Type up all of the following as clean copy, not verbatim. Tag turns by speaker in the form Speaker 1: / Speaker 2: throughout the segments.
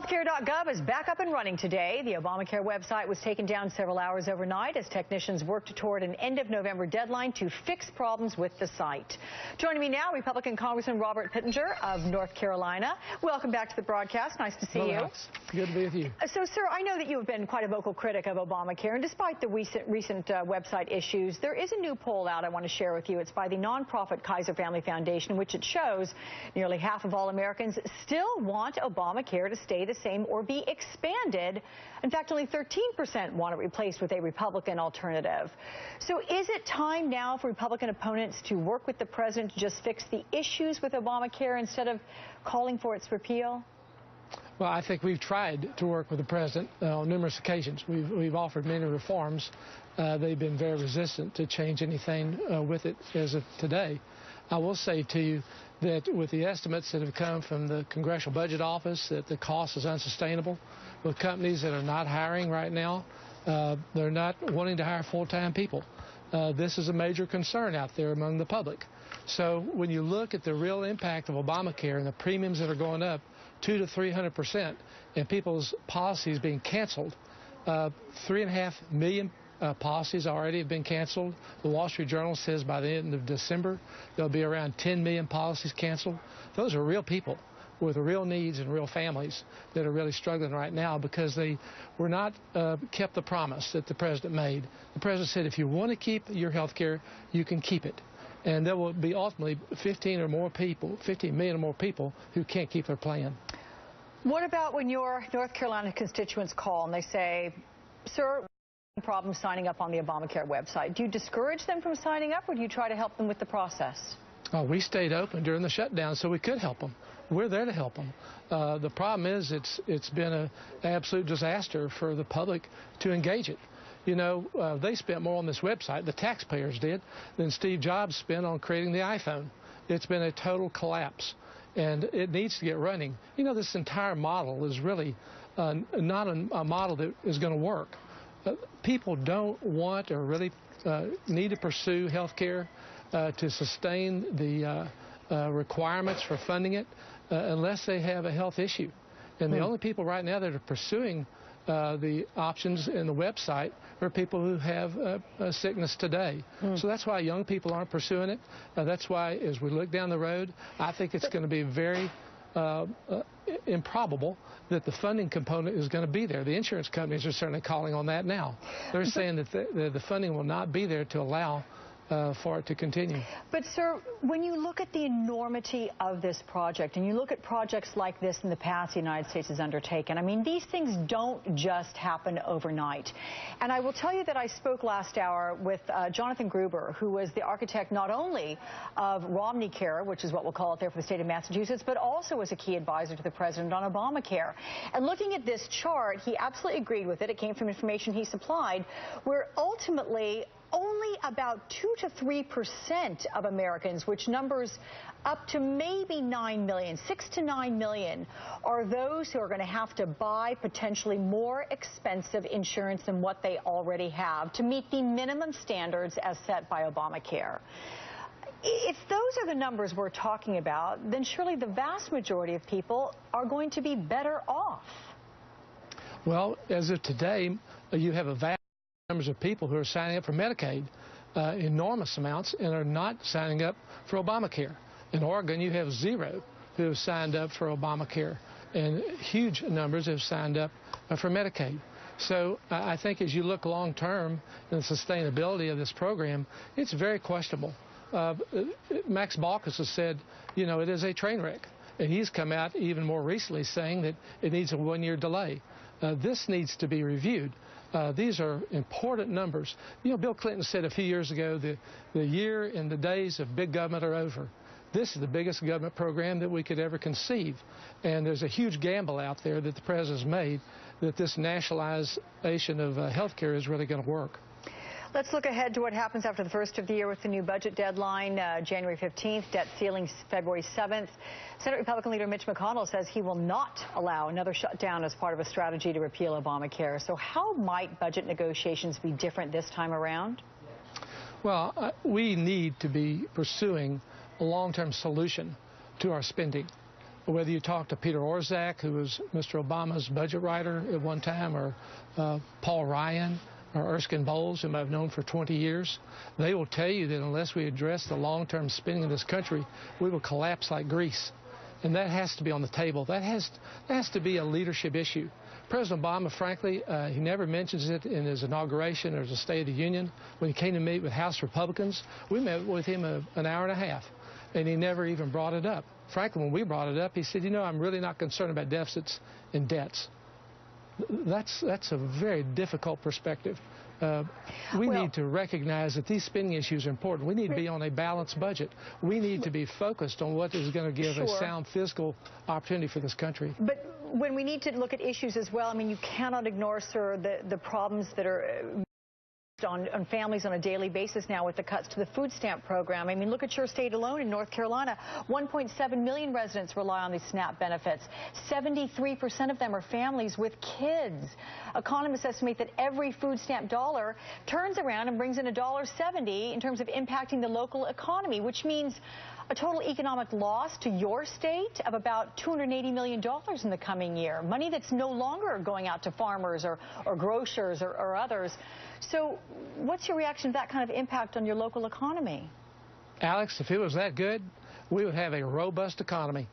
Speaker 1: Healthcare.gov is back up and running today. The Obamacare website was taken down several hours overnight as technicians worked toward an end of November deadline to fix problems with the site. Joining me now, Republican Congressman Robert Pittenger of North Carolina. Welcome back to the broadcast. Nice to see you.
Speaker 2: Good to be with you.
Speaker 1: So, sir, I know that you have been quite a vocal critic of Obamacare, and despite the recent website issues, there is a new poll out I want to share with you. It's by the nonprofit Kaiser Family Foundation, in which it shows nearly half of all Americans still want Obamacare to stay the same or be expanded. In fact, only 13% want it replaced with a Republican alternative. So is it time now for Republican opponents to work with the president to just fix the issues with Obamacare instead of calling for its repeal?
Speaker 2: Well, I think we've tried to work with the president on numerous occasions. We've offered many reforms. They've been very resistant to change anything with it as of today. I will say to you that with the estimates that have come from the Congressional Budget Office that the cost is unsustainable, with companies that are not hiring right now, they're not wanting to hire full-time people. This is a major concern out there among the public. So when you look at the real impact of Obamacare and the premiums that are going up 200 to 300%, and people's policies being canceled, 3.5 million policies already have been canceled. The Wall Street Journal says by the end of December there'll be around 10 million policies canceled. Those are real people with real needs and real families that are really struggling right now because they were not kept the promise that the president made. The president said if you want to keep your health care, you can keep it. And there will be ultimately 15 million or more people who can't keep their plan.
Speaker 1: What about when your North Carolina constituents call and they say, sir, problem signing up on the Obamacare website? Do you discourage them from signing up, or do you try to help them with the process?
Speaker 2: We stayed open during the shutdown so we could help them. We're there to help them. The problem is it's been an absolute disaster for the public to engage it. You know, they spent more on this website, the taxpayers did, than Steve Jobs spent on creating the iPhone. It's been a total collapse, and it needs to get running. You know, this entire model is really not a model that is going to work. People don't want or really need to pursue health care to sustain the requirements for funding it unless they have a health issue. And the only people right now that are pursuing the options in the website are people who have a sickness today. So that's why young people aren't pursuing it. That's why, as we look down the road, I think it's going to be very improbable that the funding component is going to be there. The insurance companies are certainly calling on that now. They're saying that the funding will not be there to allow for it to continue.
Speaker 1: But, sir, when you look at the enormity of this project, and you look at projects like this in the past the United States has undertaken, I mean, these things don't just happen overnight. And I will tell you that I spoke last hour with Jonathan Gruber, who was the architect not only of Romneycare, which is what we'll call it there for the state of Massachusetts, but also was a key advisor to the president on Obamacare. And looking at this chart, he absolutely agreed with it. It came from information he supplied, where ultimately only about 2 to 3% of Americans, which numbers up to maybe 9 million, 6 to 9 million, are those who are going to have to buy potentially more expensive insurance than what they already have to meet the minimum standards as set by Obamacare. If those are the numbers we're talking about, then surely the vast majority of people are going to be better off.
Speaker 2: Well, as of today, you have a vast numbers of people who are signing up for Medicaid, enormous amounts, and are not signing up for Obamacare. In Oregon, you have 0 who have signed up for Obamacare, and huge numbers have signed up for Medicaid. So I think as you look long-term in the sustainability of this program, it's very questionable. Max Baucus has said, you know, it is a train wreck. And he's come out even more recently saying that it needs a 1-year delay. This needs to be reviewed. These are important numbers. You know, Bill Clinton said a few years ago the year and the days of big government are over. This is the biggest government program that we could ever conceive. And there's a huge gamble out there that the president's made that this nationalization of health care is really going to work.
Speaker 1: Let's look ahead to what happens after the first of the year with the new budget deadline, January 15th, debt ceiling February 7th. Senate Republican leader Mitch McConnell says he will not allow another shutdown as part of a strategy to repeal Obamacare. So how might budget negotiations be different this time around?
Speaker 2: Well, we need to be pursuing a long-term solution to our spending. Whether you talk to Peter Orszag, who was Mr. Obama's budget writer at one time, or Paul Ryan, or Erskine Bowles, whom I've known for 20 years, they will tell you that unless we address the long-term spending in this country, we will collapse like Greece. And that has to be on the table. That has to be a leadership issue. President Obama, frankly, he never mentions it in his inauguration or as a State of the Union. When he came to meet with House Republicans, we met with him an hour and a half, and he never even brought it up. Frankly, when we brought it up, he said, you know, I'm really not concerned about deficits and debts. That's a very difficult perspective. We need to recognize that these spending issues are important. We need to be on a balanced budget. We need to be focused on what is going to give a sound fiscal opportunity for this country.
Speaker 1: But when we need to look at issues as well, I mean, you cannot ignore, sir, the problems that are on families on a daily basis now with the cuts to the food stamp program. I mean, look at your state alone in North Carolina. 1.7 million residents rely on these SNAP benefits. 73% of them are families with kids. Economists estimate that every food stamp dollar turns around and brings in $1.70 in terms of impacting the local economy, which means a total economic loss to your state of about $280 million in the coming year. Money that's no longer going out to farmers or grocers or others. So what's your reaction to that kind of impact on your local economy?
Speaker 2: Alex, if it was that good, we would have a robust economy.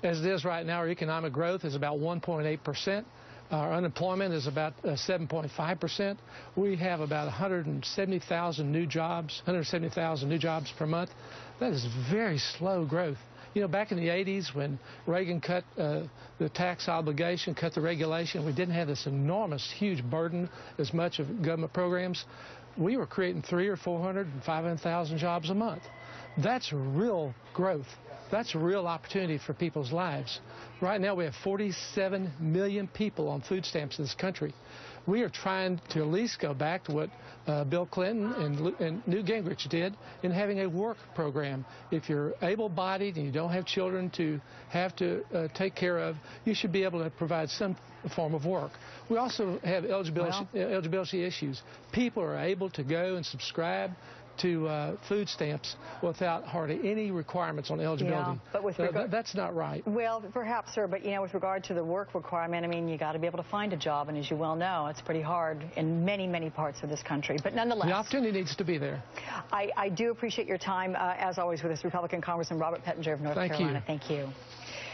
Speaker 2: As it is right now, our economic growth is about 1.8%. Our unemployment is about 7.5%. We have about 170,000 new jobs per month. That is very slow growth. You know, back in the 80s when Reagan cut the tax obligation, cut the regulation, we didn't have this enormous, huge burden as much of government programs. We were creating 300,000 or 400,000 and 500,000 jobs a month. That's real growth. That's a real opportunity for people's lives. Right now we have 47 million people on food stamps in this country. We are trying to at least go back to what Bill Clinton and Newt Gingrich did in having a work program. If you're able-bodied and you don't have children to have to take care of, you should be able to provide some form of work. We also have eligibility issues. People are able to go and subscribe to food stamps without hardly any requirements on eligibility.
Speaker 1: Yeah, but with
Speaker 2: that's not right.
Speaker 1: Well, perhaps, sir, but you know, with regard to the work requirement, I mean, you got to be able to find a job, and as you well know, it's pretty hard in many, many parts of this country. But nonetheless,
Speaker 2: the opportunity needs to be there.
Speaker 1: I do appreciate your time, as always, with this Republican Congressman Robert Pittenger of North Carolina. Thank you.